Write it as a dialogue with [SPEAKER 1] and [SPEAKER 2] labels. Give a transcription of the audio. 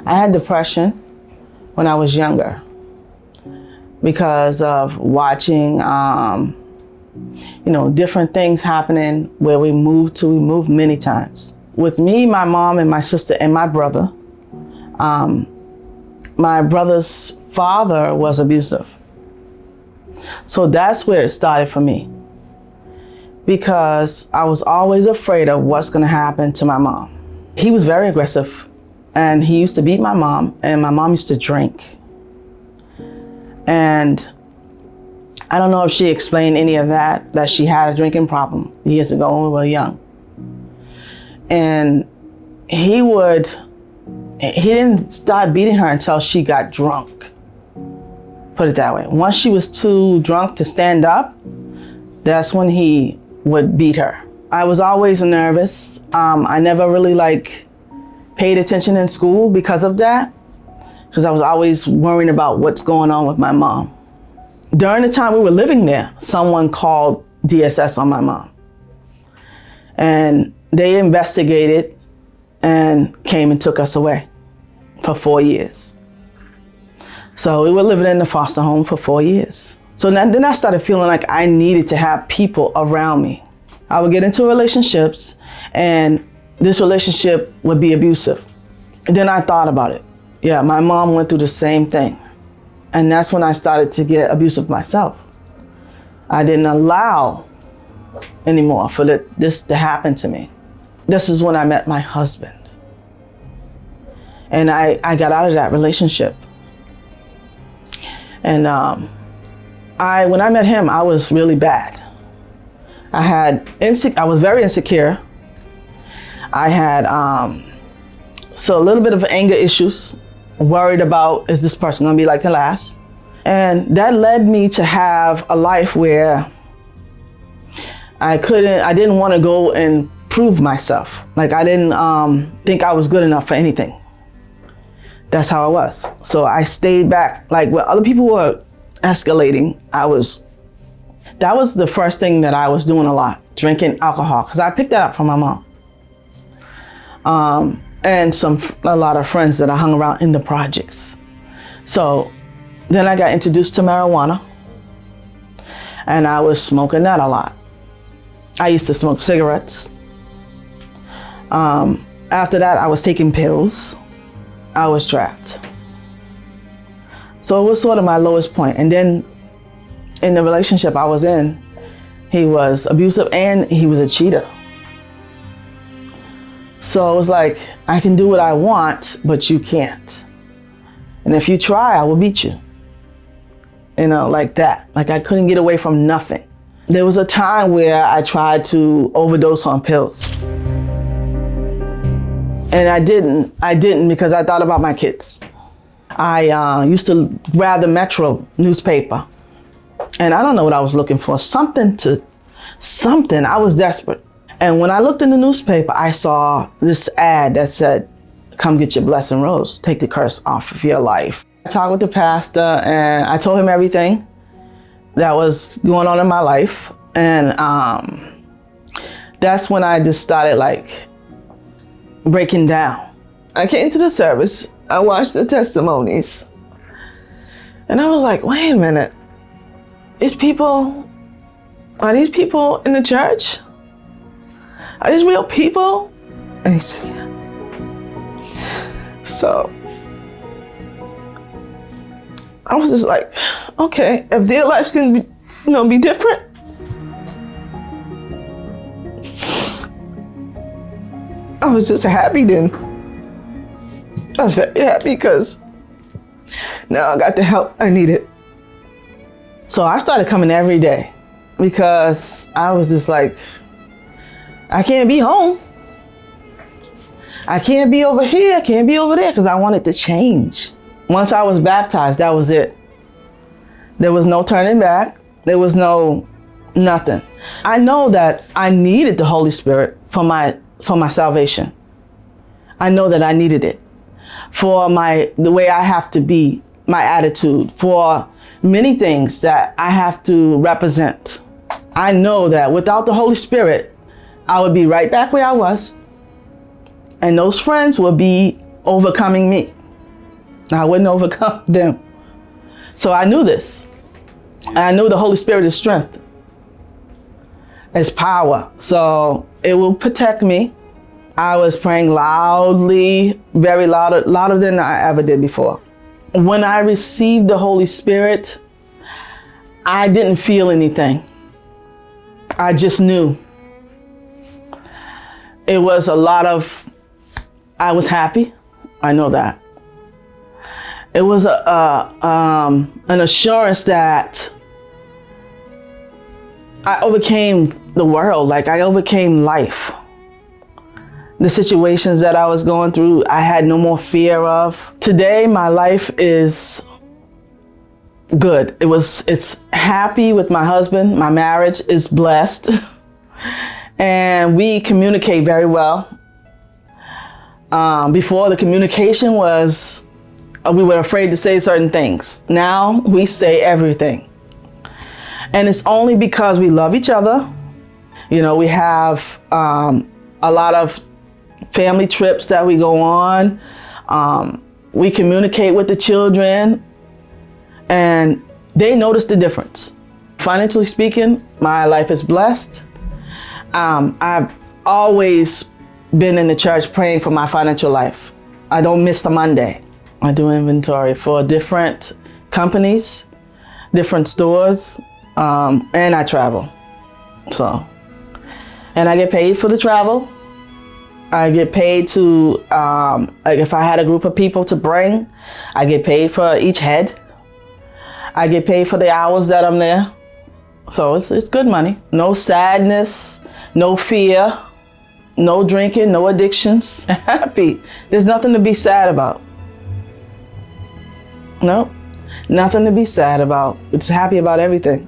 [SPEAKER 1] I had depression when I was younger because of watching, different things happening where we moved many times. With me, my mom, and my sister, and my brother, my brother's father was abusive. So that's where it started for me, because I was always afraid of what's going to happen to my mom. He was very aggressive, and he used to beat my mom, and my mom used to drink. And I don't know if she explained any of that she had a drinking problem years ago when we were young. And he didn't start beating her until she got drunk. Put it that way. Once she was too drunk to stand up, that's when he would beat her. I was always nervous. I never really paid attention in school because of that, because I was always worrying about what's going on with my mom. During the time we were living there, someone called DSS on my mom. And they investigated and came and took us away for 4 years. So we were living in the foster home for 4 years. So then I started feeling like I needed to have people around me. I would get into relationships, and this relationship would be abusive. And then I thought about it. Yeah, my mom went through the same thing. And that's when I started to get abusive myself. I didn't allow anymore for this to happen to me. This is when I met my husband. And I got out of that relationship. And when I met him, I was really bad. I was very insecure. I had a little bit of anger issues, worried about, is this person gonna be like the last? And that led me to have a life where I didn't want to go and prove myself. I didn't think I was good enough for anything. That's how I was. So I stayed back. When other people were escalating, that was the first thing that I was doing a lot, drinking alcohol, because I picked that up from my mom. And a lot of friends that I hung around in the projects. So then I got introduced to marijuana, and I was smoking that a lot. I used to smoke cigarettes. After that, I was taking pills. I was trapped. So it was sort of my lowest point. And then in the relationship I was in, he was abusive and he was a cheater. So it was like, I can do what I want, but you can't. And if you try, I will beat you. Like that. I couldn't get away from nothing. There was a time where I tried to overdose on pills. And I didn't because I thought about my kids. I used to grab the Metro newspaper, and I don't know what I was looking for, something, I was desperate. And when I looked in the newspaper, I saw this ad that said, come get your blessing rose, take the curse off of your life. I talked with the pastor, and I told him everything that was going on in my life. And that's when I just started breaking down. I came to the service, I watched the testimonies, and I was like, wait a minute, are these people in the church? Are these real people? And he said, yeah. So I was just like, okay, if their lives can be different, I was just happy then. I was very happy because now I got the help I needed. So I started coming every day because I was just like, I can't be home. I can't be over here, I can't be over there, because I wanted to change. Once I was baptized, that was it. There was no turning back. There was nothing. I know that I needed the Holy Spirit for my salvation. I know that I needed it for the way I have to be, my attitude, for many things that I have to represent. I know that without the Holy Spirit, I would be right back where I was, and those friends would be overcoming me. I wouldn't overcome them. So I knew this. And I knew the Holy Spirit is strength. It's power. So it will protect me. I was praying loudly, very loud, louder than I ever did before. When I received the Holy Spirit, I didn't feel anything. I just knew. It was a lot of, I was happy. I know that. It was an assurance that I overcame the world, like I overcame life. The situations that I was going through, I had no more fear of. Today, my life is good. It's happy with my husband. My marriage is blessed. And we communicate very well. Before, the communication was, we were afraid to say certain things. Now we say everything. And it's only because we love each other. You know, we have a lot of family trips that we go on. We communicate with the children, and they notice the difference. Financially speaking, my life is blessed. I've always been in the church praying for my financial life. I don't miss a Monday. I do inventory for different companies, different stores, and I travel. So, and I get paid for the travel. I get paid to, like if I had a group of people to bring, I get paid for each head. I get paid for the hours that I'm there. So it's good money. No sadness, no fear, no drinking, no addictions. Happy. There's nothing to be sad about. No, nothing to be sad about. It's happy about everything.